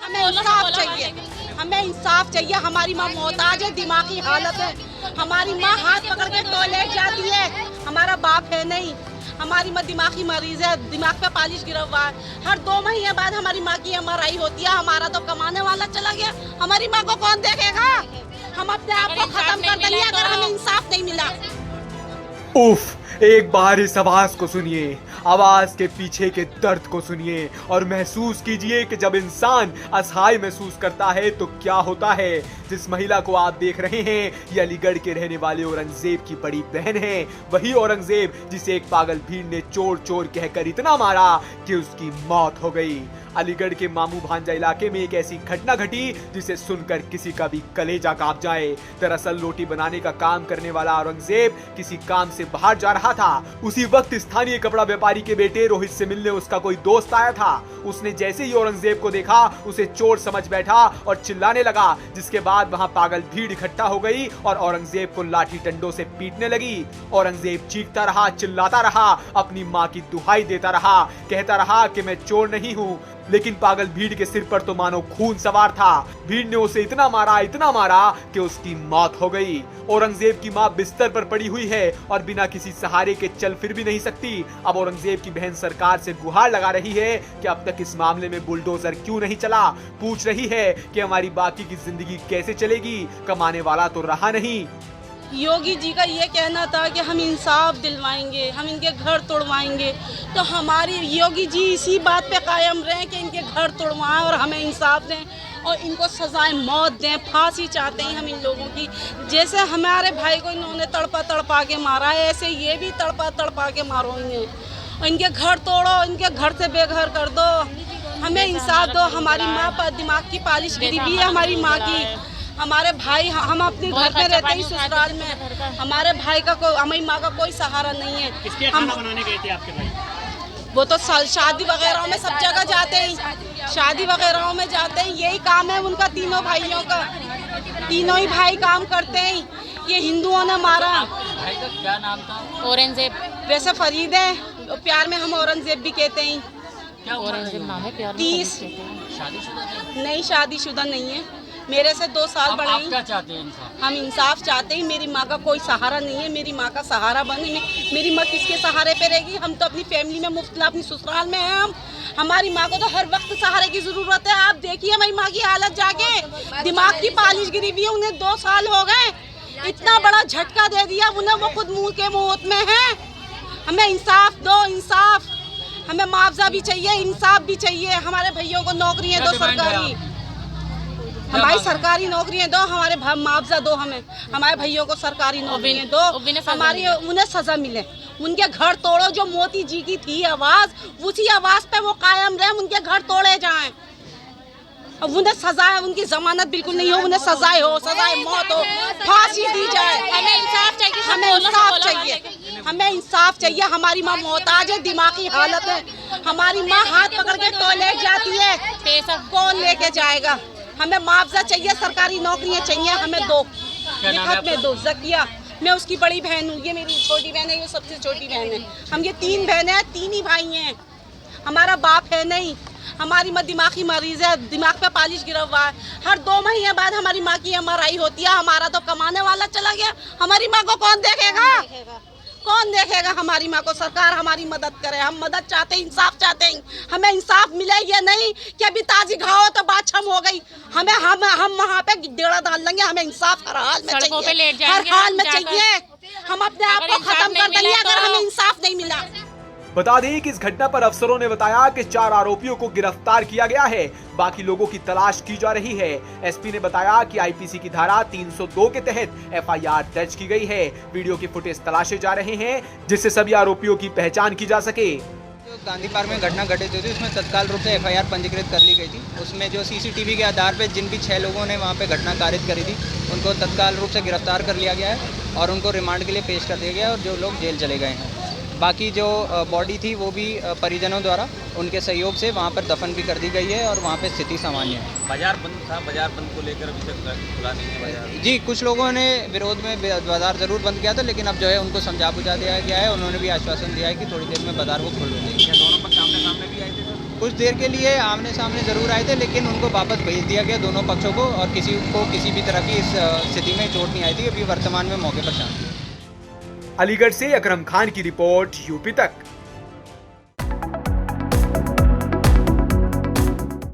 हमें इंसाफ चाहिए, हमें इंसाफ चाहिए। हमारी माँ मोहताज है, दिमागी हालत है। हमारी माँ हाथ पकड़ के टॉयलेट जाती है, हमारा बाप है नहीं। हमारी माँ दिमागी मरीज है, दिमाग पे पालिश गिरा हुआ है। हर 2 महीने बाद हमारी माँ की MRI होती है। हमारा तो कमाने वाला चला गया, हमारी माँ को कौन देखेगा? हम अपने आप को खत्म कर देंगे अगर हमें इंसाफ नहीं मिला। उफ, एक बार इस आवाज को सुनिए, आवाज के पीछे के दर्द को सुनिए और महसूस कीजिए कि जब इंसान असहाय महसूस करता है तो क्या होता है। जिस महिला को आप देख रहे हैं ये अलीगढ़ के रहने वाले औरंगजेब की बड़ी बहन है। वही औरंगजेब जिसे एक पागल भीड़ ने चोर चोर कहकर इतना मारा कि उसकी मौत हो गई। अलीगढ़ के मामू भांजा इलाके में एक ऐसी घटना घटी जिसे सुनकर किसी का भी कलेजा कांप जाए। दरअसल रोटी बनाने का काम करने वाला औरंगजेब किसी काम से बाहर जा रहा था। उसी वक्त स्थानीय कपड़ा व्यापारी के बेटे रोहित से मिलने उसका कोई दोस्त आया था। उसने जैसे ही औरंगजेब को देखा उसे चोर समझ बैठा और चिल्लाने लगा, जिसके बाद वहां पागल भीड़ इकट्ठा हो गई और औरंगजेब को लाठी डंडों से पीटने लगी। औरंगजेब चीखता रहा, चिल्लाता रहा, अपनी माँ की दुहाई देता रहा, कहता रहा कि मैं चोर नहीं हूँ। लेकिन पागल भीड़ के सिर पर तो मानो खून सवार था। भीड़ ने उसे इतना मारा कि उसकी मौत हो गई। औरंगजेब की मां बिस्तर पर पड़ी हुई है और बिना किसी सहारे के चल फिर भी नहीं सकती। अब औरंगजेब की बहन सरकार से गुहार लगा रही है कि अब तक इस मामले में बुलडोजर क्यों नहीं चला। पूछ रही है कि हमारी बाकी की जिंदगी कैसे चलेगी, कमाने वाला तो रहा नहीं। योगी जी का ये कहना था कि हम इंसाफ दिलवाएंगे, हम इनके घर तोड़वाएंगे। तो हमारी योगी जी इसी बात पे कायम रहें कि इनके घर तोड़वाएं और हमें इंसाफ दें और इनको सजाएं मौत दें। फांसी चाहते हैं हम इन लोगों की। जैसे हमारे भाई को इन्होंने तड़पा तड़पा के मारा है, ऐसे ये भी तड़पा तड़पा के मारो इन्हें और इनके घर तोड़ो, इनके घर से बेघर कर दो। हमें इंसाफ दो। हमारी माँ पर दिमाग की पालिश गिरी हुई है, हमारी माँ की। हमारे भाई, हम अपने घर में रहते हैं ससुराल में। हमारे भाई का हमारी माँ का कोई सहारा नहीं है। किसके खाना बनाने गए थे आपके भाई? वो तो शादी वगैरह में सब जगह जाते हैं, शादी वगैरह में जाते हैं। यही काम है उनका, तीनों भाइयों का। तीनों ही भाई काम करते हैं। ये हिंदुओं ने मारा। भाई का क्या नाम था? औरंगजेब। वैसे फरीद है, प्यार में हम औरंगजेब भी कहते हैं। क्या औरंगजेब नाम है? प्यार में 30 शादीशुदा थे? नहीं, शादीशुदा नहीं है। मेरे से 2 साल बड़े आप हैं। क्या चाहते हैं इंसाफ? हम इंसाफ चाहते हैं। मेरी माँ का कोई सहारा नहीं है, मेरी माँ का सहारा बने। मेरी माँ किसके सहारे पे रहेगी? हम तो अपनी फैमिली में मुफ्तला, अपनी ससुराल में हैं। हमारी माँ को तो हर वक्त सहारे की जरूरत है। आप देखिए हमारी माँ की हालत जाके, दिमाग की पालिश गिरी हुई है। उन्हें 2 साल हो गए, इतना बड़ा झटका दे दिया उन्हें, वो खुद मुँह के मौत में है। हमें इंसाफ दो, इंसाफ। हमें मुआवजा भी चाहिए, इंसाफ भी चाहिए। हमारे भैयों को नौकरियाँ दो सरकारी, हमारी सरकारी नौकरियां दो। हमारे मुआवजा दो, हमें हमारे भैयों को सरकारी नौकरियां दो। हमारी उन्हें सजा मिले। उनके घर तोड़ो। जो मोदी जी की थी आवाज, उसी आवाज पे वो कायम रहे। उनके घर तोड़े जाएं। अब उन्हें सजाए, उनकी जमानत बिल्कुल नहीं हो, उन्हें सजाए हो, सजाए मौत हो, फांसी दी जाए। हमें इंसाफ चाहिए, हमें इंसाफ चाहिए, हमें इंसाफ चाहिए। हमारी माँ मोहताज है, दिमागी हालत है। हमारी माँ हाथ पकड़ के टॉयलेट जाती है, कौन लेके जाएगा? हमें मुआवजा चाहिए, सरकारी नौकरियां चाहिए। हमें दो, लिखत में दो। जकिया, मैं उसकी बड़ी बहन हूँ, ये मेरी छोटी बहन है, ये सबसे छोटी बहन है। हम ये 3 बहनें हैं, 3 ही भाई हैं। हमारा बाप है नहीं। हमारी माँ दिमागी मरीज है, दिमाग पे पालिश गिरा हुआ है। हर 2 महीने बाद हमारी माँ की MRI होती है। हमारा तो कमाने वाला चला गया, हमारी माँ को कौन देखेगा? कौन देखेगा हमारी माँ को? सरकार हमारी मदद करे। हम मदद चाहते हैं, इंसाफ चाहते हैं। हमें इंसाफ मिले, ये नहीं कि अभी ताजी घाव तो बात छम हो गई। हमें हम वहाँ पे डेढ़ा डाल लेंगे। हमें इंसाफ हर हाल में चाहिए, हर हाल में चाहिए। हम अपने आप को खत्म कर देंगे अगर हमें इंसाफ नहीं मिला। बता दें कि इस घटना पर अफसरों ने बताया कि 4 आरोपियों को गिरफ्तार किया गया है, बाकी लोगों की तलाश की जा रही है। एसपी ने बताया कि आईपीसी की धारा 302 के तहत FIR दर्ज की गई है। वीडियो की फुटेज तलाशे जा रहे हैं जिससे सभी आरोपियों की पहचान की जा सके। जो गांधी पार्क में घटना घटित हुई थी उसमें तत्काल रूप से FIR पंजीकृत कर ली गई थी। उसमें जो CCTV के आधार पर जिन भी 6 लोगों ने वहाँ पे घटना कारित करी थी उनको तत्काल रूप से गिरफ्तार कर लिया गया है और उनको रिमांड के लिए पेश कर दिया गया और जो लोग जेल चले गए हैं। बाकी जो बॉडी थी वो भी परिजनों द्वारा उनके सहयोग से वहाँ पर दफन भी कर दी गई है और वहाँ पे स्थिति सामान्य है। बाजार बंद था, बाजार बंद को लेकर अभी तक खुला नहीं है बाजार। जी, कुछ लोगों ने विरोध में बाजार ज़रूर बंद किया था, लेकिन अब जो है उनको समझा बुझा दिया गया है। उन्होंने भी आश्वासन दिया है कि थोड़ी देर में बाजार वो खुल देंगे। दोनों पर सामने भी आए थे? कुछ देर के लिए आमने सामने ज़रूर आए थे, लेकिन उनको वापस भेज दिया गया दोनों पक्षों को, और किसी को किसी भी तरह की इस स्थिति में चोट नहीं आई थी। अभी वर्तमान में मौके पर शांति है। अलीगढ़ से अकरम खान की रिपोर्ट, यूपी तक।